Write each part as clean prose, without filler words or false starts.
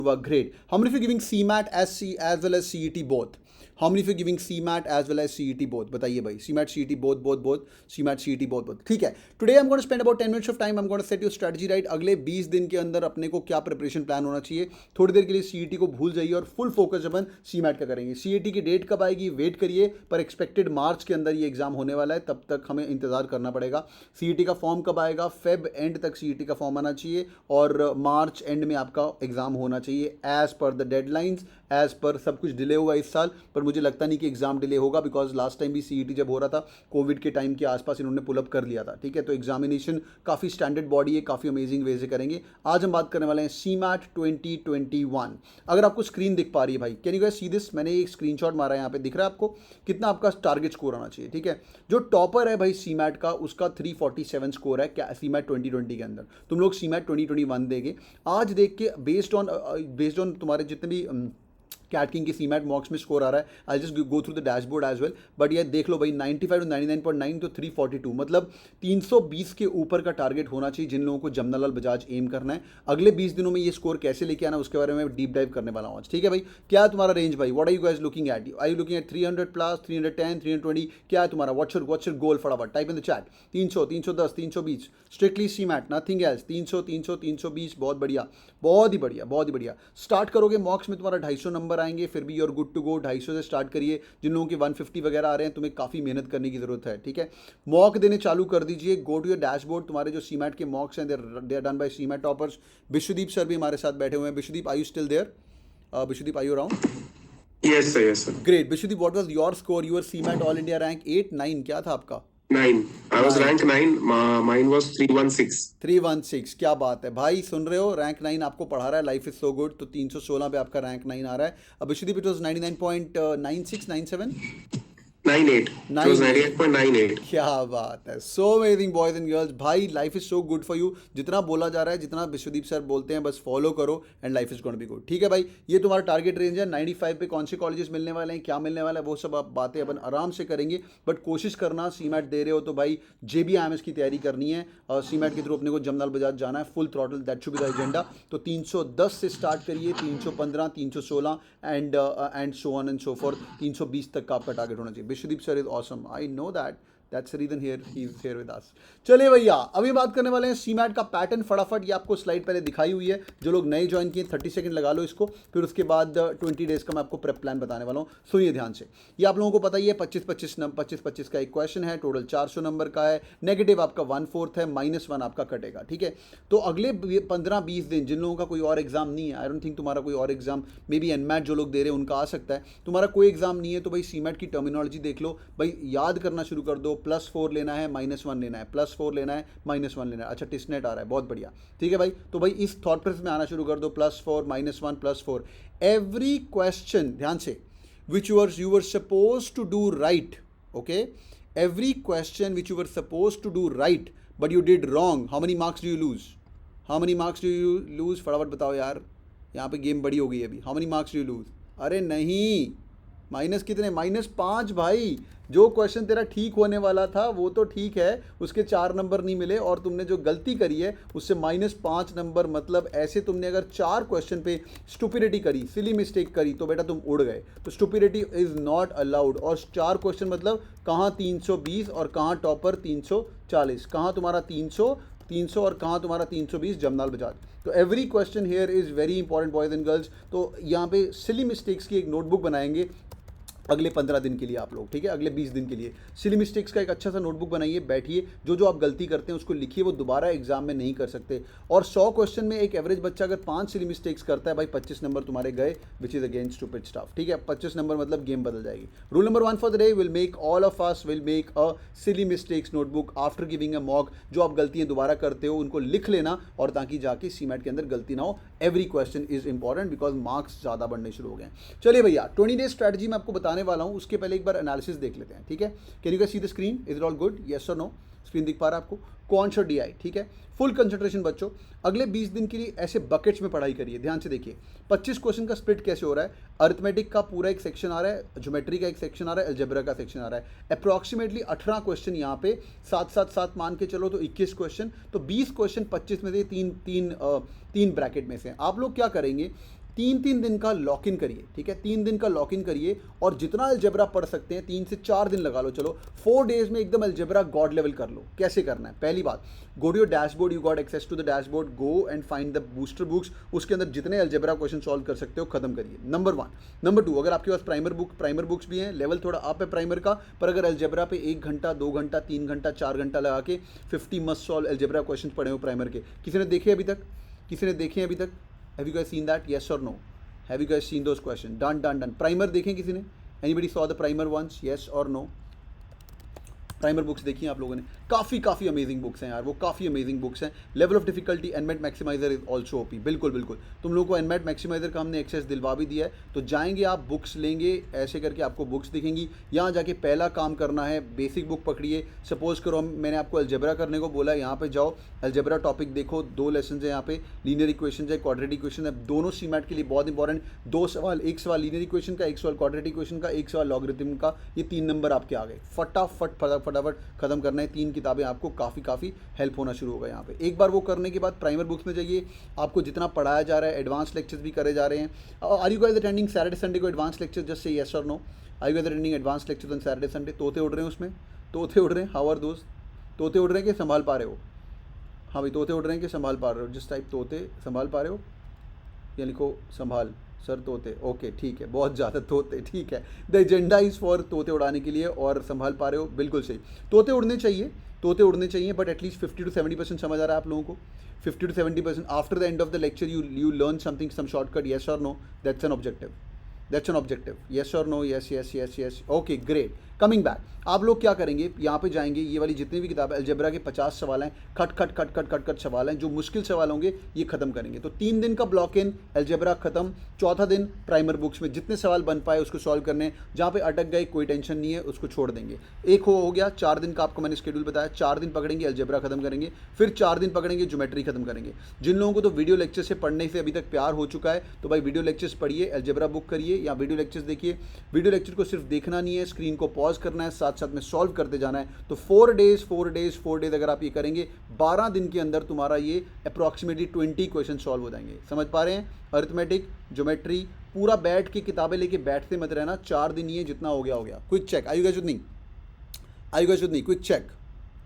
Great. How many of you giving CMAT as well as CET both? How many of you giving CMAT as well as CET both? बताइए भाई. CMAT, CET both. CMAT, CET both. ठीक है. Today I'm going to spend about 10 minutes of time. I'm going to set your strategy right. अगले 20 दिन के अंदर अपने को क्या प्रिपरेशन प्लान होना चाहिए. थोड़ी देर के लिए CET को भूल जाइए और फुल फोकस अपन CMAT का करेंगे. CET की डेट कब आएगी वेट करिए, पर एक्सपेक्टेड मार्च के अंदर ये एग्जाम होने वाला है, तब तक हमें इंतजार करना पड़ेगा. CET का फॉर्म कब आएगा? फेब एंड तक CET का फॉर्म आना चाहिए और मार्च एंड में आपका एग्जाम होना चाहिए as per the deadlines, as per सब कुछ डिले हुआ इस साल, पर मुझे लगता नहीं कि एग्जाम डिले होगा बिकॉज लास्ट टाइम भी CET जब हो रहा था कोविड के टाइम के आसपास इन्होंने पुल अप कर लिया था. ठीक है, तो एग्जामिनेशन काफ़ी स्टैंडर्ड बॉडी है, काफ़ी अमेजिंग वे से करेंगे. आज हम बात करने वाले हैं CMAT 2021. अगर आपको स्क्रीन दिख पा रही है भाई, can you guys see this? मैंने एक स्क्रीनशॉट मारा है, यहाँ पे दिख रहा है आपको कितना आपका टारगेट स्कोर आना चाहिए. ठीक है, जो टॉपर है भाई CMAT का, उसका 347 स्कोर है क्या CMAT 2020 के अंदर. तुम लोग CMAT 2021 देंगे आज देख के, बेस्ड ऑन तुम्हारे जितने भी कैट किंग की CMAT मॉक्स में स्कोर आ रहा है. I just go through the dashboard as well, but ये देख लो भाई 95 to 99.9 तो 342, मतलब 320 के ऊपर का टारगेट होना चाहिए जिन लोगों को जमनालाल बजाज एम करना है. अगले 20 दिनों में ये स्कोर कैसे लेके आना उसके बारे में डीप डाइव करने वाला हूँ आज. ठीक है भाई, क्या है तुम्हारा रेंज भाई? What are you guys looking at? Are you looking at 300 plus, 310, 320? क्या है तुम्हारा? What's your goal? फटाफट type in the chat. 300, 310, 320 strictly CMAT, nothing else. 300, 300, 320. बहुत बढ़िया, बहुत ही बढ़िया. स्टार्ट करोगे मॉक्स में तुम्हारा 250 नंबर आएंगे, फिर भी यूर गुड टू गो. 250 से स्टार्ट करिए. जिन लोगों के 150 वगैरह आ रहे हैं, तुम्हें काफ़ी मेहनत करने की जरूरत है. ठीक है, मॉक देने चालू कर दीजिए. Go to your dashboard. तुम्हारे जो CMAT के मॉक्स हैं, they are done by CMAT toppers. Vishwadeep sir भी हमारे साथ बैठे हुए हैं. Vishwadeep, are you still there? Vishwadeep, are you around? Yes, sir. Yes, sir. Great. Vishwadeep, what was your score? Your CMAT all India rank 8, 9 क्या था आपका? 9. I was 9. rank 9. Mine was 316. 316. क्या बात है भाई, सुन रहे हो? रैंक 9 आपको पढ़ा रहा है. Life is so good. तो 316 पे आपका रैंक 9 आ रहा है. अब Vishwadeep, it was 99.96, 97? 98. It was 98.98. क्या बात है. So amazing boys and girls. भाई life is so good for you. जितना बोला जा रहा है, जितना विश्वदीप सर बोलते हैं, बस फॉलो करो and life is going to be good. ठीक है भाई, ये तुम्हारा टारगेट रेंज है. 95 पे कौन से कॉलेजेस मिलने वाले हैं, क्या मिलने वाला है, वो सब आप बातें अपन आराम से करेंगे. बट कोशिश करना, CMAT दे रहे हो तो भाई JBIMS की तैयारी करनी है और CMAT के थ्रू अपने को जमनालाल बजाज जाना है. Full throttle, that should be the agenda. तो 310 से स्टार्ट करिए, 315, 316 and so on and so for. 320 तक का आपका टारगेट होना चाहिए. Vishwadeep sir is awesome. I know that's the reason he's here with us. चलिए भैया, अभी बात करने वाले हैं CMAT का पैटर्न. फटाफट ये आपको स्लाइड पहले दिखाई हुई है. जो लोग नए ज्वाइन किए 30 सेकंड लगा लो इसको, फिर उसके बाद 20 डेज का मैं आपको प्रेप प्लान बताने वाला हूँ. सुनिए ध्यान से. ये आप लोगों को पता ही है 25-25 का एक क्वेश्चन है. टोटल 400 नंबर का है. नेगेटिव आपका 1/4 है, -1 आपका कटेगा. ठीक है, तो अगले 15-20 दिन जिन लोगों का कोई और एग्जाम नहीं है, आई डोंट थिंक तुम्हारा कोई और एग्जाम, मे बी NMAT जो लोग दे रहे हैं उनका आ सकता है. तुम्हारा कोई एग्जाम नहीं है तो भाई CMAT की टर्मिनोलॉजी देख लो भाई, याद करना शुरू कर दो. +4 लेना है, -1 लेना है, +4 लेना है, -1 लेना है. अच्छा, टिस्नेट आ रहा है, बहुत बढ़िया. ठीक है भाई, तो भाई इस थॉट प्रोसेस में आना शुरू कर दो. +4, -1, +4. एवरी क्वेश्चन, ध्यान से, विच you were supposed to do right, okay? Every question which you were supposed to do right but you did wrong, how many marks do you lose? How many marks do you lose? फटाफट बताओ यार, यहाँ पे game बड़ी हो गई है अभी. How many marks do you lose? अरे नहीं, माइनस कितने? -5 भाई. जो क्वेश्चन तेरा ठीक होने वाला था वो तो ठीक है, उसके 4 नंबर नहीं मिले, और तुमने जो गलती करी है उससे -5 नंबर. मतलब ऐसे तुमने अगर 4 क्वेश्चन पे स्टुपिडिटी करी, सिली मिस्टेक करी, तो बेटा तुम उड़ गए. तो स्टुपिडिटी इज़ नॉट अलाउड. और 4 क्वेश्चन मतलब कहाँ 320 और कहाँ टॉपर 340, कहाँ तुम्हारा 300 और कहाँ तुम्हारा 320 जमनालाल बजाज. तो every question here is very important boys and girls. तो यहाँ पे सिली मिस्टेक्स की एक नोटबुक बनाएंगे अगले 15 दिन के लिए आप लोग. ठीक है, अगले 20 दिन के लिए सिली मिस्टेक्स का एक अच्छा सा नोटबुक बनाइए. बैठिए, जो आप गलती करते हैं उसको लिखिए, वो दोबारा एग्जाम में नहीं कर सकते. और 100 क्वेश्चन में एक एवरेज बच्चा अगर 5 सिली मिस्टेक्स करता है भाई, 25 नंबर तुम्हारे गए, which is against stupid stuff. ठीक है, 25 नंबर मतलब गेम बदल जाएगी. Rule number 1 for the day, will make all of us will make a silly mistakes notebook after giving a mock. जो आप गलतियाँ दोबारा करते हो उनको लिख लेना, और ताकि जाके CMAT के अंदर गलती ना हो. Every question is important because marks ज़्यादा बढ़ने शुरू हो गए. चलिए भैया, 20 डेज स्ट्रैटेजी मैं आपको बताने वाला हूँ. उसके पहले एक बार एनालिसिस देख लेते हैं. ठीक है, can you guys see the screen? Is it all good? Yes और नो? स्क्रीन दिख पा रहा है आपको? कौन सा DI? ठीक है, फुल कंसंट्रेशन बच्चों. अगले 20 दिन के लिए ऐसे बकेट्स में पढ़ाई करिए. ध्यान से देखिए, 25 क्वेश्चन का स्प्लिट कैसे हो रहा है. अरिथमेटिक का पूरा एक सेक्शन आ रहा है, ज्योमेट्री का एक सेक्शन आ रहा है, अलजेब्रा का सेक्शन आ रहा है. अप्रॉक्सीमेटली 18 क्वेश्चन यहाँ पे, 7 मान के चलो तो 21 क्वेश्चन. तो 20 क्वेश्चन 25 में से तीन ब्रैकेट में से. आप लोग क्या करेंगे, तीन दिन का लॉक इन करिए, ठीक है, 3 दिन का लॉक इन करिए और जितना अलजेब्रा पढ़ सकते हैं 3 से 4 दिन लगा लो, चलो 4 डेज में एकदम अलजेब्रा गॉड लेवल कर लो। कैसे करना है? पहली बात, go to your dashboard, you got access to the dashboard, go and find the booster books, उसके अंदर जितने अलजेब्रा क्वेश्चन सॉल्व कर सकते हो खत्म करिए, नंबर 1। नंबर 2, अगर आपके पास प्राइमर बुक्स भी हैं, लेवल थोड़ा अप है प्राइमर का, पर अगर अलजेब्रा पे 1 घंटा 2 घंटा 3 घंटा 4 घंटा लगा के 50 मस्ट सॉल्व अलजेब्रा क्वेश्चन पढ़े हो प्राइमर के, किसी ने देखे अभी तक? किसी ने देखे अभी तक? Have you guys seen that? Yes और no? Have you guys seen those question? Done. Primer देखें किसी ने? Anybody saw the primer once? Yes और नो? प्राइमर बुक्स देखी आप लोगों ने? काफ़ी अमेजिंग बुक्स हैं यार, वो काफ़ी अमेजिंग बुक्स हैं। Level of difficulty NMAT maximiser is also OP, बिल्कुल तुम लोगों को एनमेट मैक्सिमाइजर का हमने एक्सेस दिलवा भी दिया है, तो जाएंगे आप बुक्स लेंगे, ऐसे करके आपको बुक्स दिखेंगी। यहाँ जाके पहला काम करना है, बेसिक बुक पकड़िए। सपोज करो मैंने आपको अलजेब्रा करने को बोला, यहाँ पे जाओ अलजेब्रा टॉपिक देखो, 2 लेसन है यहाँ पे, लीनियर इक्वेशन है, क्वाड्रेटिक इक्वेशन है, दोनों सीमैट के लिए बहुत इंपॉर्टेंट। 2 सवाल, एक सवाल लीनियर इक्वेशन का, एक सवाल क्वाड्रेटिक इक्वेशन का, एक सवाल लॉगरिथम का, ये 3 नंबर आपके आ गए। फटाफट खत्म करना है, 3 किताबें आपको काफ़ी हेल्प होना शुरू होगा यहाँ पे। एक बार वो करने के बाद प्राइमर बुक्स में जाइए, आपको जितना पढ़ाया जा रहा है, एडवांस लेक्चर्स भी करे जा रहे हैं। Are you guys attending Saturday Sunday को एडवांस लेक्चर? जस्ट से यस और no. Are you guys attending advance lecture on Saturday Sunday? तोते उड़ रहे हैं उसमें? तोते उड़ रहे हैं? हाउ आर दोस्त? तोते उड़ रहे हैं कि संभाल पा रहे हो? हाँ भाई, तोते उड़ रहे हैं कि संभाल पा रहे हो? जिस टाइप तोते संभाल पा रहे हो, या लिखो संभाल सर तोते। ओके ठीक है, बहुत ज़्यादा तोते, ठीक है। द एजेंडा इज़ फॉर तोते उड़ाने के लिए, और संभाल पा रहे हो, बिल्कुल सही। तोते उड़ने चाहिए, बट एटलीस्ट 50 to 70% समझ आ रहा है आप लोगों को? 50 to 70%। After the end of the lecture you learn something, some shortcut, yes और no? That's an objective, yes और no? Yes. Okay great. Coming back, आप लोग क्या करेंगे, यहाँ पे जाएंगे, ये वाली जितनी भी किताब है अलजेब्रा के 50 सवाल हैं, खट सवाल हैं, जो मुश्किल सवाल होंगे ये खत्म करेंगे। तो 3 दिन का ब्लॉक इन, अलजेब्रा खत्म, चौथा दिन प्राइमर बुक्स में जितने सवाल बन पाए उसको सॉल्व करने, जहाँ पे अटक गए कोई टेंशन नहीं है, उसको छोड़ देंगे। एक हो गया, 4 दिन का आपको मैंने शेड्यूल बताया, 4 दिन पकड़ेंगे अलजेब्रा खत्म करेंगे, फिर 4 दिन पकड़ेंगे ज्योमेट्री खत्म करेंगे। जिन लोगों को तो वीडियो लेक्चर से पढ़ने से अभी तक प्यार हो चुका है, तो भाई वीडियो लेक्चर्स पढ़िए, अलजेब्रा बुक करिए या वीडियो लेक्चर्स देखिए। वीडियो लेक्चर को सिर्फ देखना नहीं है, स्क्रीन को पॉज करना है, साथ साथ में सॉल्व करते जाना है। तो 4 डेज अगर आप ये करेंगे, 12 दिन के अंदर तुम्हारा ये अप्रॉक्सीमेटली 20 क्वेश्चन सॉल्व हो जाएंगे। समझ पा रहे हैं? अरिथमेटिक, ज्योमेट्री, पूरा बैठ के किताबें लेके बैठते मत रहना, 4 दिन ये जितना हो गया। Quick check, are you guys with me? Quick check,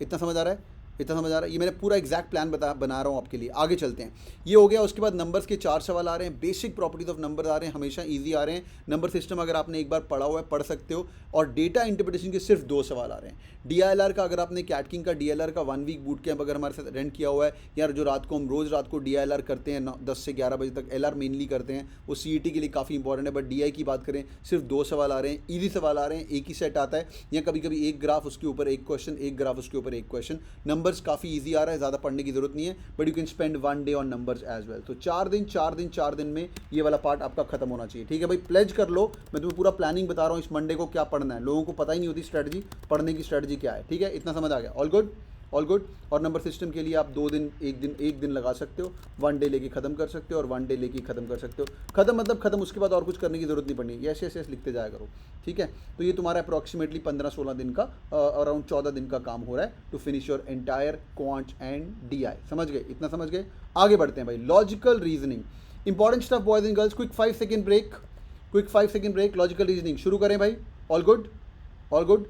इतना समझ आ रहा है? ये मैंने पूरा एग्जैक्ट प्लान बना रहा हूँ आपके लिए। आगे चलते हैं, ये हो गया। उसके बाद नंबर्स के 4 सवाल आ रहे हैं, बेसिक प्रॉपर्टीज ऑफ नंबर आ रहे हैं, हमेशा इजी आ रहे हैं। नंबर सिस्टम अगर आपने एक बार पढ़ा हुआ है पढ़ सकते हो, और डेटा इंटरप्रिटेशन के सिर्फ 2 सवाल आ रहे हैं। DILR का, अगर आपने कैटकिंग का DILR का 1 वीक बूट कैंप अगर हमारे साथ अटेंड किया हुआ है, यार जो रात को हम रोज़ रात को DILR करते हैं 10 से 11 बजे तक, LR मेनली करते हैं, वो CET के लिए काफ़ी इंपॉर्टेंट है। बट DI की बात करें, सिर्फ 2 सवाल आ रहे हैं, ईजी सवाल आ रहे हैं, एक ही सेट आता है, या कभी कभी एक ग्राफ उसके ऊपर एक क्वेश्चन, एक ग्राफ उसके ऊपर एक क्वेश्चन। नंबर्स काफ़ी ईजी आ रहा है, ज़्यादा पढ़ने की जरूरत नहीं है, but you can spend 1 day on numbers as well. तो 4 दिन में ये वाला पार्ट आपका खत्म होना चाहिए, ठीक है भाई? प्लेज कर लो, मैं तुम्हें पूरा प्लानिंग बता रहा हूँ इस मंडे को क्या पढ़ना है। लोगों को पता ही नहीं होती स्ट्रेटजी, पढ़ने की स्ट्रेटजी क्या है, ठीक है? इतना समझ आ गया? All good. और नंबर सिस्टम के लिए आप 2 दिन, एक दिन लगा सकते हो, 1 डे लेके खत्म कर सकते हो, और 1 डे लेके खत्म कर सकते हो। खत्म मतलब खत्म, उसके बाद और कुछ करने की जरूरत नहीं पड़नी, यस लिखते जाया करो, ठीक है? तो ये तुम्हारा अप्रॉक्सीमेटली 15-16 दिन का, अराउंड 14 दिन का काम हो रहा है to finish your entire quant and DI। समझ गए? इतना समझ गए? आगे बढ़ते हैं भाई। Logical reasoning, important stuff boys and girls. Quick 5 second break, logical reasoning शुरू करें भाई। ऑल गुड,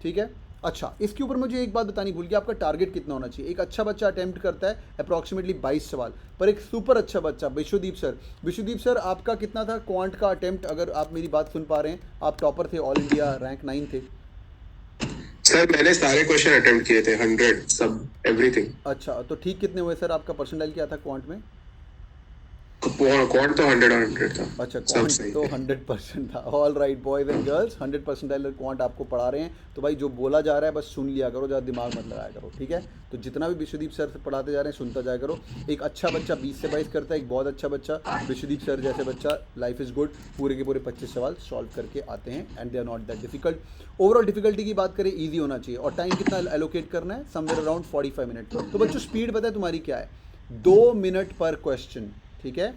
ठीक है? अच्छा, इसके ऊपर मुझे एक बात बतानी भूल गया, आपका टारगेट कितना होना चाहिए? एक अच्छा बच्चा अटेम्प्ट करता है अप्रॉक्सीमेटली 22 सवाल, पर एक सुपर अच्छा बच्चा विश्वदीप सर आपका कितना था क्वांट का अटेम्प्ट? अगर आप मेरी बात सुन पा रहे हैं, आप टॉपर थे, ऑल इंडिया रैंक 9 थे। सर मैंने सारे क्वेश्चन अटेम्प्ट किए थे, 100 सब एवरीथिंग। अच्छा, तो ठीक कितने हुए सर? आपका परसेंटाइल क्या था क्वांट में? क्वांट तो 100 था। अच्छा, क्वांट तो 100% था। All right boys and girls, 100% quant आपको पढ़ा रहे हैं, तो भाई जो बोला जा रहा है बस सुन लिया करो, ज़्यादा दिमाग मत लगाया करो, ठीक है? तो जितना भी विश्वदीप सर पढ़ाते जा रहे हैं सुनता जाया करो। एक अच्छा बच्चा 20 से 22 करता है, एक बहुत अच्छा बच्चा विश्वदीप सर जैसे बच्चा, लाइफ इज़ गुड, पूरे के पूरे 25 सवाल सॉल्व करके आते हैं, and they are not that difficult. Overall difficulty की बात करें, ईजी होना चाहिए, और टाइम कितना एलोकेट करना है? Somewhere around 45 minute. तो बच्चों स्पीड पता है तुम्हारी क्या है? 2 मिनट पर क्वेश्चन, ठीक है?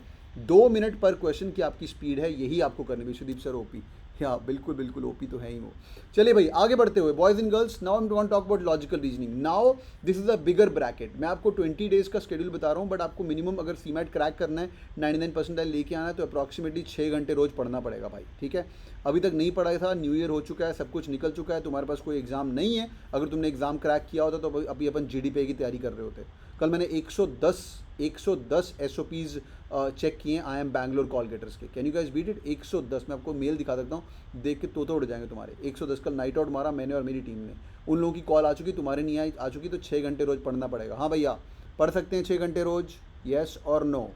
2 मिनट पर क्वेश्चन की आपकी स्पीड है, यही आपको करनी है। विश्वदीप सर ओपी, या बिल्कुल बिल्कुल ओपी तो है ही वो। चलिए भाई आगे बढ़ते हुए, boys and girls, now I am going to talk about logical reasoning. Now this is a bigger bracket. मैं आपको 20 डेज का शेड्यूल बता रहा हूँ, बट आपको मिनिमम अगर सीमैट क्रैक करना है, 99 परसेंटाइल लेके आना है, तो अप्रॉक्सीमेटली 6 घंटे रोज पढ़ना पड़ेगा भाई, ठीक है। अभी तक नहीं पढ़ा था, न्यू ईयर हो चुका है, सब कुछ निकल चुका है, तुम्हारे पास कोई एग्जाम नहीं है। अगर तुमने एग्जाम क्रैक किया होता तो अभी अपन GDP की तैयारी कर रहे होते। कल मैंने 110 SOPs चेक किए I am Bangalore call getters के। Can you guys beat it? 110। मैं आपको मेल दिखा सकता हूँ, देख के तोते उड़ जाएंगे तुम्हारे। 110 कल नाइट आउट मारा मैंने और मेरी टीम ने। उन लोगों की कॉल आ चुकी, तुम्हारे नहीं आई, आ चुकी, तो 6 घंटे रोज़ पढ़ना पड़ेगा। हाँ भैया, पढ़ सकते हैं 6 घंटे रोज़? येस और नो?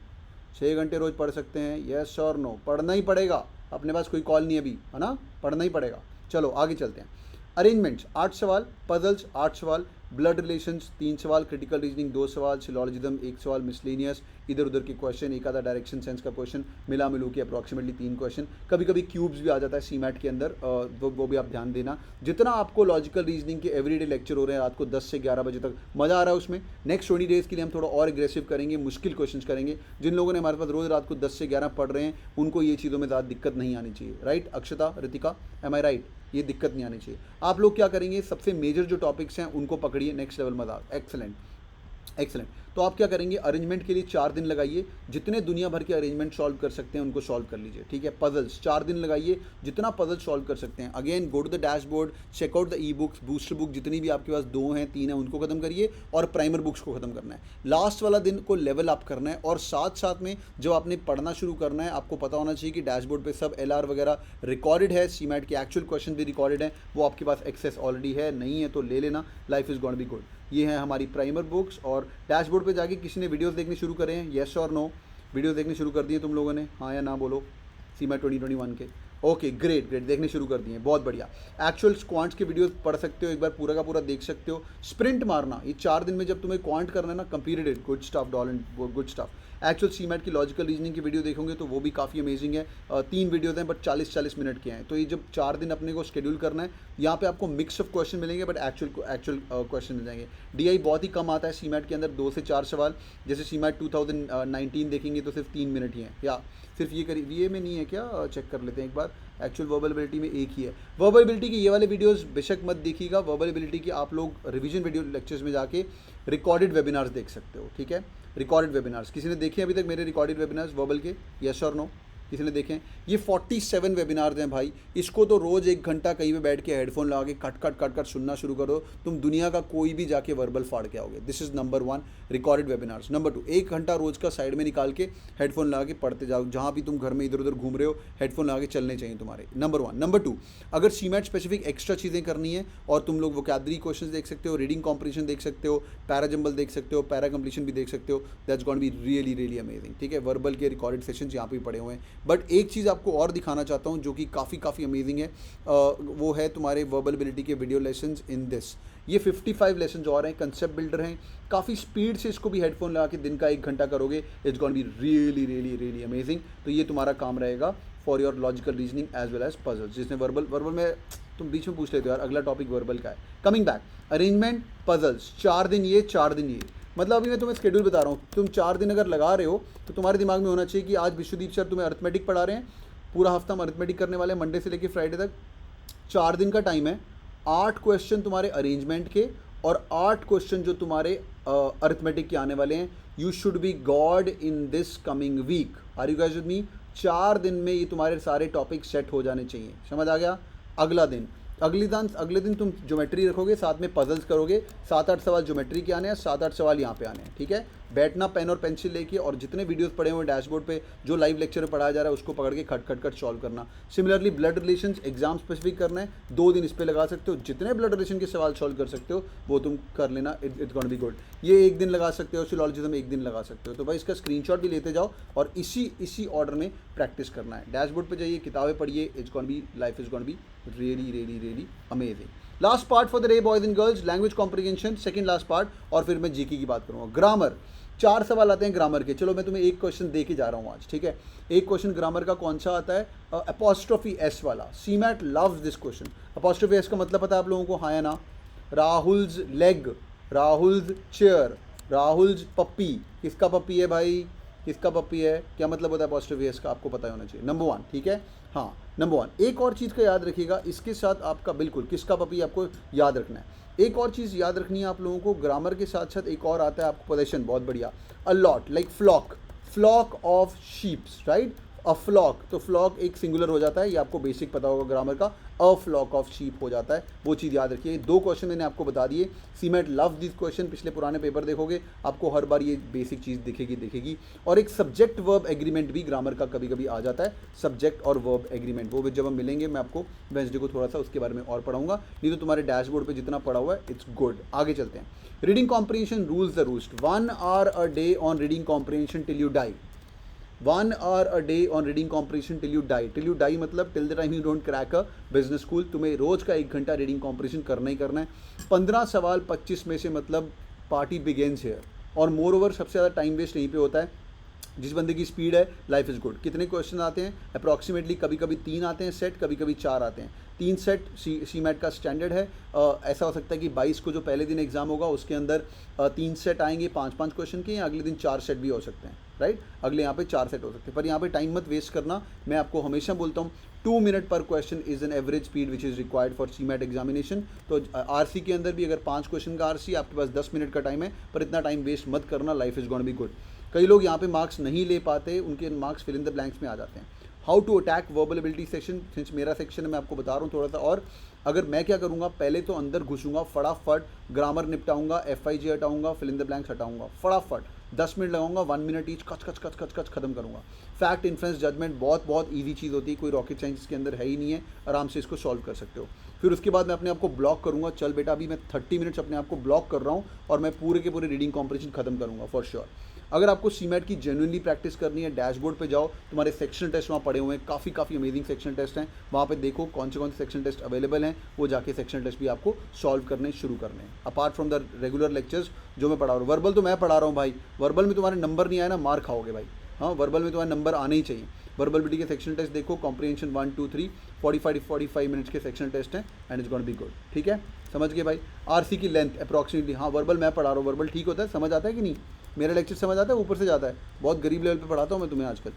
6 घंटे रोज़ पढ़ सकते हैं? येस और नो? पढ़ना ही पड़ेगा, अपने पास कोई कॉल नहीं है अभी, है ना, पढ़ना ही पड़ेगा। चलो आगे चलते हैं। अरेंजमेंट्स 8 सवाल, पजल्स 8 सवाल, ब्लड रिलेशंस 3 सवाल, क्रिटिकल रीजनिंग 2 सवाल, सिलोजिज्म 1 सवाल, मिसलेनियस इधर उधर के क्वेश्चन, एक आधा डायरेक्शन सेंस का क्वेश्चन, मिला मिलू के अप्रॉक्सीमेटली 3 क्वेश्चन। कभी कभी क्यूब्स भी आ जाता है सीमैट के अंदर, वो भी आप ध्यान देना। जितना आपको लॉजिकल रीजनिंग के एवरीडे लेक्चर हो रहे हैं रात को 10 से 11 बजे तक, मज़ा आ रहा है उसमें। नेक्स्ट 20 डेज़ के लिए हम थोड़ा और एग्रेसिव करेंगे, मुश्किल क्वेश्चन करेंगे। जिन लोगों ने हमारे पास रोज़ रात को 10 से 11 पढ़ रहे हैं, उनको ये चीज़ों में ज़्यादा दिक्कत नहीं आनी चाहिए। राइट अक्षता, रितिका, एम आई राइट? ये दिक्कत नहीं आनी चाहिए। आप लोग क्या करेंगे, सबसे मेजर जो टॉपिक्स हैं उनको पकड़िए, नेक्स्ट लेवल मजाक। Excellent excellent. तो आप क्या करेंगे, अरेंजमेंट के लिए 4 दिन लगाइए, जितने दुनिया भर के अरेंजमेंट सॉल्व कर सकते हैं उनको सॉल्व कर लीजिए, ठीक है। पजल्स 4 दिन लगाइए, जितना पजल सॉल्व कर सकते हैं। Again go to the dashboard, check out the ebooks, booster book जितनी भी आपके पास 2 हैं 3 हैं उनको खत्म करिए, और प्राइमर बुक्स को खत्म करना है। लास्ट वाला दिन को लेवल अप करना है, और साथ साथ में जब आपने पढ़ना शुरू करना है, आपको पता होना चाहिए कि डैशबोर्ड पे सब LR वगैरह रिकॉर्डेड है, सीमैट के एक्चुअल क्वेश्चन भी रिकॉर्डेड है। वो आपके पास एक्सेस ऑलरेडी है, नहीं है तो ले लेना। Life is going to be good. ये है हमारी प्राइमर बुक्स। और डैशबोर्ड पे जाके किसी ने वीडियोस देखने शुरू करे हैं? येस और नो? वीडियोस देखने शुरू कर दिए तुम लोगों ने? हाँ या ना बोलो। सीमैट 2021 के ओके ग्रेट ग्रेट, देखने शुरू कर दिए, बहुत बढ़िया। एक्चुअल क्वांट्स के वीडियोस पढ़ सकते हो, एक बार पूरा का पूरा देख सकते हो। स्प्रिंट मारना, ये 4 दिन में जब तुम्हें क्वांट करना है ना, completed it, good stuff doll and good stuff. Actual CMAT की लॉजिकल रीजनिंग की वीडियो देखोगे तो वो भी काफ़ी अमेजिंग है। 3 वीडियोज़ हैं बट 40-40 मिनट के हैं। तो ये जब 4 दिन अपने को शेड्यूल करना है, यहाँ पे आपको मिक्स ऑफ क्वेश्चन मिलेंगे बट एक्चुअल क्वेश्चन मिल जाएंगे। DI बहुत ही कम आता है सीमैट के अंदर, 2 से 4 सवाल। जैसे सीमैट 2019 देखेंगे तो सिर्फ 3 मिनट ही हैं, या सिर्फ ये VA में नहीं है क्या, चेक कर लेते हैं एक बार। एक्चुअल वर्बल एबिलिटी में एक ही है। वर्बल एबिलिटी के ये वाले वीडियोस बेशक मत देखिएगा। वर्बल एबिलिटी की आप लोग रिवीजन वीडियो लेक्चर्स में जाके रिकॉर्डेड वेबिनार्स देख सकते हो, ठीक है। रिकॉर्डेड वेबिनार्स किसी ने देखे अभी तक मेरे रिकॉर्डेड वेबिनार्स वर्बल के? यस और नो? किसी ने देखे? ये 47 वेबिनार्स हैं भाई। इसको तो रोज़ 1 घंटा कहीं पे बैठ के हेडफोन लगा के कट सुनना शुरू करो, तुम दुनिया का कोई भी जाके वर्बल फाड़ के आओगे। This is number 1 recorded webinars. Number 2, 1 घंटा रोज़ का साइड में निकाल के हेडफोन लगा के पढ़ते जाओ, जहाँ भी तुम घर में इधर उधर घूम रहे हो हेडफोन लगा के चलने चाहिए तुम्हारे। नंबर 1। नंबर 2, अगर सीमैट स्पेसिफिक एक्स्ट्रा चीज़ें करनी है और तुम लोग वोकैबुलरी क्वेश्चन देख सकते हो, रीडिंग कॉम्प्रिहेंशन देख सकते हो, पैराजम्बल देख सकते हो, पैरा कंप्लीशन भी देख सकते हो, that's going to be really really amazing, ठीक है। वर्बल के रिकॉर्डेड सेशंस यहाँ पे पड़े हुए हैं। बट एक चीज़ आपको और दिखाना चाहता हूँ जो कि काफ़ी अमेजिंग है, वो है तुम्हारे वर्बल एबिलिटी के वीडियो लेसन्स इन दिस। ये 55 लेसन्स और हैं, कंसेप्ट बिल्डर हैं। काफ़ी स्पीड से इसको भी हेडफोन लगा के दिन का 1 घंटा करोगे, it's going to be really really really amazing. तो ये तुम्हारा काम रहेगा for your logical reasoning as well as puzzles. जिसने वर्बल में तुम बीच में पूछ लेते हो यार अगला टॉपिक वर्बल का है। कमिंग बैक, अरेंजमेंट पजल्स 4 दिन ये 4 दिन ये। मतलब अभी मैं तुम्हें शेड्यूल बता रहा हूँ, तुम 4 दिन अगर लगा रहे हो तो तुम्हारे दिमाग में होना चाहिए कि आज विश्वदीप सर तुम्हें अरिथमेटिक पढ़ा रहे हैं, पूरा हफ्ता हम अरिथमेटिक करने वाले हैं, मंडे से लेकर फ्राइडे तक। 4 दिन का टाइम है, 8 क्वेश्चन तुम्हारे अरेंजमेंट के और 8 क्वेश्चन जो तुम्हारे अरिथमेटिक के आने वाले हैं। You should be good in this coming week. Are you guys with me? 4 दिन में ये तुम्हारे सारे टॉपिक सेट हो जाने चाहिए, समझ आ गया। अगले दिन तुम ज्योमेट्री रखोगे, साथ में पजल्स करोगे। 7-8 सवाल ज्योमेट्री के आने हैं, 7-8 सवाल यहाँ पे आने हैं, ठीक है। बैठना पेन और पेंसिल लेके, और जितने वीडियोस पड़े हुए डैशबोर्ड पे जो लाइव लेक्चर में पढ़ाया जा रहा है उसको पकड़ के खट सॉल्व करना। Similarly blood relations exam specific करना है, 2 दिन इस पे लगा सकते हो। जितने ब्लड रिलेशन के सवाल सॉल्व कर सकते हो वो तुम कर लेना, it's going to be good. ये 1 दिन लगा सकते हो, सिलोजिज्म 1 दिन लगा सकते हो। तो भाई इसका स्क्रीनशॉट भी लेते जाओ और इसी ऑर्डर में प्रैक्टिस करना है। डैशबोर्ड पर जाइए, किताबें पढ़िए, it's going be life is going be really really really amazing. Last part for the day boys and girls, language comprehension, second last part, और फिर मैं जीके की बात करूँगा। ग्रामर 4 सवाल आते हैं ग्रामर के। चलो मैं तुम्हें एक क्वेश्चन दे के जा रहा हूँ आज, ठीक है। एक क्वेश्चन ग्रामर का कौन सा आता है? अपॉस्ट्रोफी एस वाला। CMAT loves this question. Apostrophe S का मतलब पता है आप लोगों को? हाँ या ना? Rahul's leg, Rahul's chair, Rahul's puppy. किसका पप्पी है भाई? किसका पप्पी है, क्या मतलब होता है अपॉस्ट्रोफी एस का, आपको पता होना चाहिए। नंबर 1, ठीक है। हाँ, नंबर 1। एक और चीज़ का याद रखिएगा, इसके साथ आपका बिल्कुल किसका पपी आपको याद रखना है। एक और चीज़ याद रखनी है आप लोगों को, ग्रामर के साथ साथ एक और आता है आपको पोजेशन, बहुत बढ़िया, a lot, like flock, flock of sheeps, right. A flock, तो फ्लॉक एक सिंगुलर हो जाता है, ये आपको बेसिक पता होगा ग्रामर का, अ फ्लॉक ऑफ शीप हो जाता है, वो चीज़ याद रखिए। 2 क्वेश्चन मैंने आपको बता दिए, सीमेट लव दिस क्वेश्चन, पिछले पुराने पेपर देखोगे आपको हर बार ये बेसिक चीज़ दिखेगी। और एक सब्जेक्ट वर्ब एग्रीमेंट भी ग्रामर का कभी कभी आ जाता है, सब्जेक्ट और वर्ब एग्रीमेंट, वो भी जब हम मिलेंगे मैं आपको वेंसडे को थोड़ा सा उसके बारे में और पढ़ाऊंगा, नहीं तो तुम्हारे डैशबोर्ड पर जितना पढ़ा हुआ है इट्स गुड। आगे चलते हैं। Reading comprehension rules the roost, 1 hour a day on reading comprehension till you die, 1 hour a day on reading comprehension till you die, till you die मतलब till the time you don't crack a business school, तुम्हें रोज़ का 1 घंटा reading comprehension करना ही करना है। 15 सवाल 25 में से मतलब पार्टी बिगेन्स हियर, और मोर ओवर सबसे ज़्यादा टाइम वेस्ट यहीं पे होता है। जिस बंदे की स्पीड है, लाइफ इज़ गुड। कितने क्वेश्चन आते हैं अप्रॉक्सीमेटली, कभी कभी 3 आते हैं सेट, कभी कभी 4 आते हैं। 3 सेट सी मैट का स्टैंडर्ड है। ऐसा हो सकता है कि 22 को जो पहले दिन एग्जाम होगा उसके अंदर 3 सेट आएंगे 5-5 क्वेश्चन के, या अगले दिन 4 सेट भी हो सकते हैं, राइट। अगले यहाँ पे 4 सेट हो सकते हैं, पर यहाँ पे टाइम मत वेस्ट करना। मैं आपको हमेशा बोलता हूँ 2 मिनट पर question is an average speed which is required for CMAT examination. तो आरसी के अंदर भी अगर 5 क्वेश्चन का आरसी, आपके पास 10 मिनट का टाइम है, पर इतना टाइम वेस्ट मत करना, life is gonna be good. कई लोग यहाँ पे मार्क्स नहीं ले पाते, उनके marks fill in the blanks में आ जाते हैं। How to attack verbal ability section, since मेरा सेक्शन है मैं आपको बता रहा हूँ थोड़ा सा। और अगर मैं क्या करूँगा, पहले तो अंदर घुसूँगा, फटाफट ग्रामर निपटाऊंगा, FIG हटाऊंगा, फिल इन द ब्लैंक्स हटाऊंगा, फटाफट 10 मिनट लगाऊंगा, 1 मिनट ईच, कच कच कच कच कच खत्म करूँगा। फैक्ट इन्फ्लुएंस जजमेंट बहुत ईजी चीज़ होती है, कोई रॉकेट साइंस इसके अंदर है ही नहीं है, आराम से इसको सॉल्व कर सकते हो। फिर उसके बाद मैं अपने आप को ब्लॉक करूँगा, चल बेटा अभी मैं 30 मिनट्स अपने आप को ब्लॉक कर रहा हूँ और मैं पूरे के पूरे रीडिंग कॉम्प्रिहेंशन खत्म करूँगा फॉर श्योर। अगर आपको सीमेट की जेन्युइनली प्रैक्टिस करनी है, डैशबोर्ड पे जाओ, तुम्हारे सेक्शनल टेस्ट वहाँ पड़े हुए हैं, काफ़ी अमेजिंग सेक्शनल टेस्ट हैं, वहाँ पे देखो कौन से सेक्शनल टेस्ट अवेलेबल हैं, वो जाके सेक्शनल टेस्ट भी आपको सॉल्व करने शुरू करने हैं, apart from the regular lectures जो मैं पढ़ा रहा हूँ। वर्बल तो मैं पढ़ा रहा हूँ भाई, वर्बल में तुम्हारे नंबर नहीं आया ना, मार खाओगे भाई। हाँ, वर्बल में तुम्हारे नंबर आने ही चाहिए। वर्बलिटी के सेक्शनल टेस्ट देखो, कॉम्प्रिहेंशन 1 2 3 45 मिनट्स के सेक्शनल टेस्ट हैं, and it's gonna be good, ठीक है। समझ गए भाई। आरसी की लेंथ अप्रॉक्सीमेटली, हाँ वर्बल मैं पढ़ा रहा हूँ, वर्बल ठीक होता है, समझ आता है कि नहीं, मेरा लेक्चर समझ आता है, ऊपर से जाता है, बहुत गरीब लेवल पे पढ़ाता हूँ मैं तुम्हें आजकल,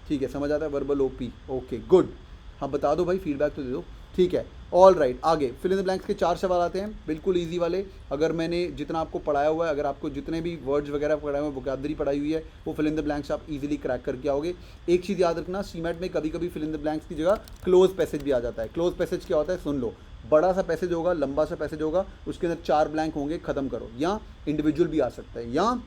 ठीक है, समझ आता है वर्बल ओपी, ओके गुड। हाँ बता दो भाई, फीडबैक तो दे दो, ठीक है। ऑल राइट, आगे फिल इन द ब्लैंक्स के 4 सवाल आते हैं, बिल्कुल इजी वाले। अगर मैंने जितना आपको पढ़ाया हुआ है, अगर आपको जितने भी वर्ड्स वगैरह पढ़ाए हुए हैं, वोकैबुलरी पढ़ाई हुई है, वो फिल इन द ब्लैंक्स आप इजीली क्रैक करके आओगे। एक चीज़ याद रखना, सीमेट में कभी कभी फिल इन द ब्लैंक्स की जगह क्लोज पैसेज भी आ जाता है। क्लोज पैसेज क्या होता है, सुन लो, बड़ा सा पैसेज होगा, लंबा सा पैसेज होगा, उसके अंदर 4 ब्लैंक होंगे, खत्म करो, या इंडिविजुअल भी आ सकता है, या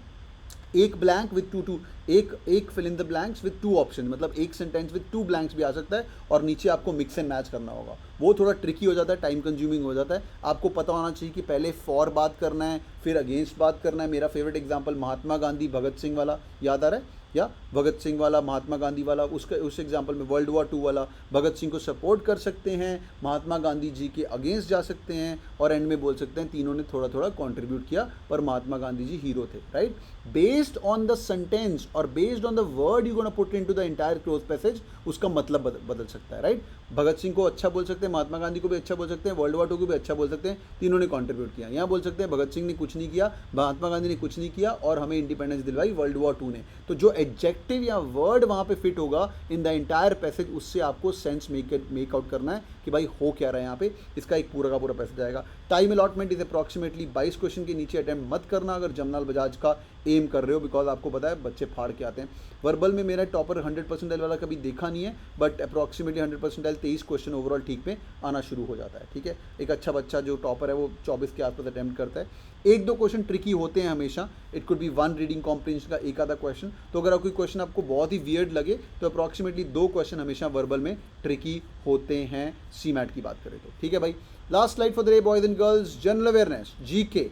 एक ब्लैंक विद टू एक fill in the blanks with 2 option, मतलब एक सेंटेंस विद 2 ब्लैंक्स भी आ सकता है, और नीचे आपको मिक्स एंड मैच करना होगा। वो थोड़ा ट्रिकी हो जाता है, टाइम कंज्यूमिंग हो जाता है। आपको पता होना चाहिए कि पहले फॉर बात करना है, फिर अगेंस्ट बात करना है। मेरा फेवरेट एग्जांपल महात्मा गांधी भगत सिंह वाला याद आ रहा है, या भगत सिंह वाला महात्मा गांधी वाला, उस एग्जांपल में वर्ल्ड वॉर 2 वाला, भगत सिंह को सपोर्ट कर सकते हैं, महात्मा गांधी जी के अगेंस्ट जा सकते हैं, और एंड में बोल सकते हैं तीनों ने थोड़ा थोड़ा कंट्रीब्यूट किया, पर महात्मा गांधी जी हीरो थे, right. Based on the sentence और based on the word you gonna put into the entire cloze passage, उसका मतलब बदल सकता है, राइट। भगत सिंह को अच्छा बोल सकते हैं, महात्मा गांधी को भी अच्छा बोल सकते हैं, वर्ल्ड वॉर 2 को भी अच्छा बोल सकते हैं, तीनों ने कंट्रीब्यूट किया। यहाँ बोल सकते हैं भगत सिंह ने कुछ नहीं किया, महात्मा गांधी ने कुछ नहीं किया, और हमें इंडिपेंडेंस दिलवाई वर्ल्ड वॉर 2 ने। तो जो एडजेक्टिव या वर्ड वहाँ पे फिट होगा इन द एंटायर पैसेज, उससे आपको सेंस मेक आउट करना है कि भाई हो क्या रहा है यहाँ पे, इसका एक पूरा का पूरा पैसेज आएगा। Time allotment is approximately 22 question के नीचे अटेम्प्ट मत करना अगर जमनाल बजाज का एम कर रहे हो, बिकॉज आपको पता है बच्चे फाड़ के आते हैं। वर्बल में मेरा टॉपर 100 परसेंटाइल वाला कभी देखा नहीं है, but approximately 100 percentile 23 question overall ठीक में आना शुरू हो जाता है, ठीक है। एक अच्छा बच्चा जो टॉपर है वो 24 के आसपास अटेम्प्ट करता है। 1-2 क्वेश्चन ट्रिकी होते हैं हमेशा, it could be 1 reading comprehension का एक आधा क्वेश्चन। तो अगर कोई क्वेश्चन आपको बहुत ही वियर्ड लगे तो अप्रॉक्सीमेटली 2 क्वेश्चन हमेशा वर्बल में ट्रिकी होते हैं, सी मैट की बात करें तो, ठीक है भाई। Last slide for the day boys and girls, general awareness, GK,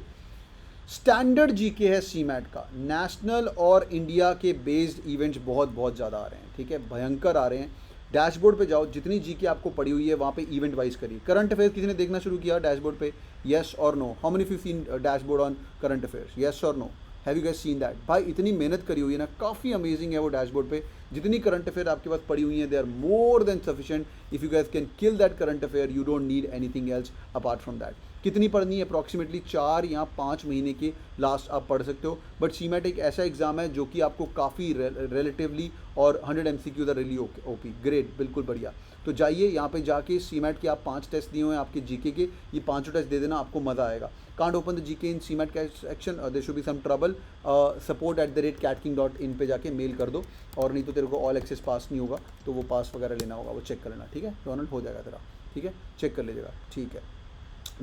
standard GK है सीमैट का। नेशनल और इंडिया के बेस्ड इवेंट्स बहुत ज़्यादा आ रहे हैं, ठीक है, भयंकर आ रहे हैं। डैशबोर्ड पे जाओ, जितनी जीके आपको पड़ी हुई है वहाँ पे इवेंट वाइज करिए। करंट अफेयर्स किसी ने देखना शुरू किया डैशबोर्ड पे, येस और no? How many of you seen dashboard on current affairs, yes और no? Have you guys seen that? भाई इतनी मेहनत करी हुई है ना, काफ़ी अमेजिंग है वो डैशबोर्ड पे। जितनी करंट अफेयर आपके पास पड़ी हुई हैं, they are more than sufficient. If you guys can kill that current affair, you don't need anything else apart from that. कितनी पढ़नी है? अप्रॉक्सीमेटली 4 या 5 महीने के लास्ट आप पढ़ सकते हो. बट सीमैट एक ऐसा एग्जाम है जो कि आपको काफ़ी रिलेटिवली, और 100 MCQs are really OP. Great, बिल्कुल बढ़िया. तो जाइए यहाँ पे जाके सीमैट के आप 5 टेस्ट दिए हुए हैं आपके जीके के, ये 5 टेस्ट दे देना, आपको मज़ा आएगा. Can't open the GK in CMAT section, there should be some trouble. support@catking.in पे जाके मेल कर दो, और नहीं तो तेरे को ऑल एक्सेस पास नहीं होगा, तो वो पास वगैरह लेना होगा, वो चेक कर लेना. ठीक है डोनाल्ड, हो जाएगा तेरा. ठीक है, चेक कर लीजिएगा. ठीक है,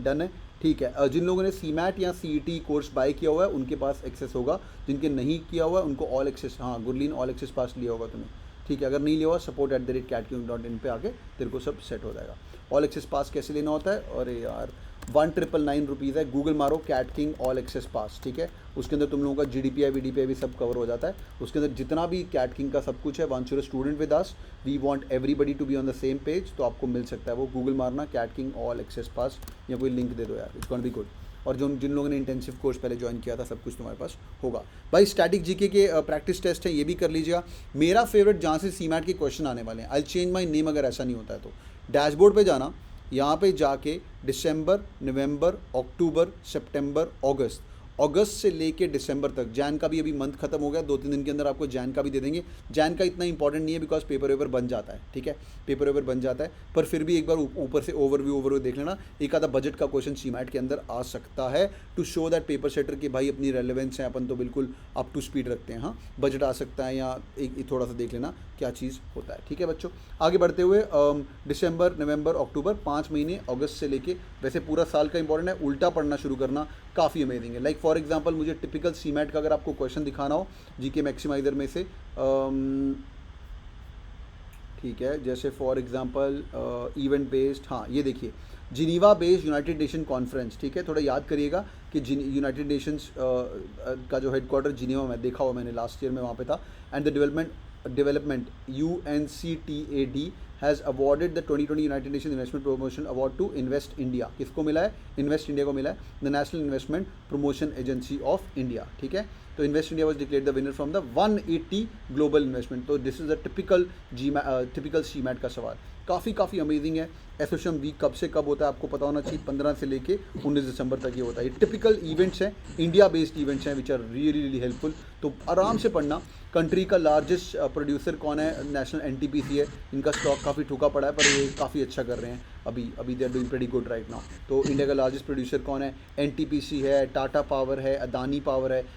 डन है. ठीक है, जिन लोगों ने सीमैट या सीईटी कोर्स बाय किया हुआ है उनके पास एक्सेस होगा. जिनके नहीं किया हुआ है उनको ऑल एक्सेस, हाँ गुरलीन, ऑल एक्सेस पास लिया होगा तुमने. ठीक है, अगर नहीं लिया हुआ support@catking.in पे आके तेरे को सब सेट हो जाएगा. ऑल एक्सेस पास कैसे लेना होता है? अरे यार 1999 रुपीज़ है. गूगल मारो कैट किंग ऑल एक्सेस पास. ठीक है, उसके अंदर तुम लोगों का GDPI VDPI भी सब कवर हो जाता है. उसके अंदर जितना भी कैट किंग का सब कुछ है. Once your student with us, we want everybody to be on the same page, तो आपको मिल सकता है वो. गूगल मारना CAT King all access pass, या कोई लिंक दे दो यार, इट्स गोना बी गुड. और जिन लोगों ने इंटेंसिव कोर्स पहले ज्वाइन किया था, सब कुछ तुम्हारे पास होगा. भाई स्टैटिक जीके के प्रैक्टिस टेस्ट है, ये भी कर लीजिएगा. मेरा फेवरेट जहाँ से सीमैट के क्वेश्चन आने वाले हैं, आई चेंज माई नेम अगर ऐसा नहीं होता है तो. डैशबोर्ड पे जाना, यहाँ पे जाके दिसंबर, नवंबर, अक्टूबर, सितंबर, अगस्त से लेके दिसंबर तक. जैन का भी अभी मंथ खत्म हो गया, 2-3 दिन के अंदर आपको जैन का भी दे देंगे. जैन का इतना इंपॉर्टेंट नहीं है बिकॉज पेपर वेपर बन जाता है. ठीक है, पेपर वेपर बन जाता है, पर फिर भी एक बार ऊपर से ओवरव्यू देख लेना. एक आधा बजट का क्वेश्चन सीमैट के अंदर आ सकता है, to show that paper setter के भाई अपनी रेलेवेंस है, अपन तो बिल्कुल अप टू स्पीड रखते हैं. हाँ, बजट आ सकता है, या एक थोड़ा सा देख लेना क्या चीज़ होता है. ठीक है बच्चों, आगे बढ़ते हुए दिसंबर, नवंबर, अक्टूबर, 5 महीने, अगस्त से लेके, वैसे पूरा साल का इंपॉर्टेंट है. उल्टा पढ़ना शुरू करना काफ़ी अमेजिंग है. लाइक फॉर एग्जांपल, मुझे टिपिकल सीमैट का अगर आपको क्वेश्चन दिखाना हो जीके मैक्सिमाइजर में से, ठीक है, जैसे फॉर एग्जांपल इवेंट बेस्ड, हाँ ये देखिए, Geneva based United nation conference. ठीक है, थोड़ा याद करिएगा कि यूनाइटेड नेशंस का जो हेडक्वार्टर जिनीवा में, देखा हुआ मैंने, लास्ट ईयर में वहाँ पे था. And the development UNCTAD has awarded the 2020 United Nation investment promotion award to Invest India. किसको मिला है? इन्वेस्ट इंडिया को मिला है, the national investment promotion agency of India. ठीक है, तो Invest India was declared the winner from the 180 global investment. तो this is the typical CMAT का सवाल. काफ़ी अमेजिंग है. एसोसिएशन वीक कब से कब होता है आपको पता होना चाहिए. 15 से लेके 19 दिसंबर तक ये होता है. ये टिपिकल इवेंट्स हैं, इंडिया बेस्ड इवेंट्स हैं, विच आर रियली हेल्पफुल. तो आराम से पढ़ना. कंट्री का लार्जेस्ट प्रोड्यूसर कौन है? नेशनल NTPC है. इनका स्टॉक काफ़ी ठुका पड़ा है, पर ये काफ़ी अच्छा कर रहे हैं अभी they are doing pretty good right now. तो इंडिया का लार्जेस्ट प्रोड्यूसर कौन है? NTPC है, टाटा पावर है, अदानी पावर है,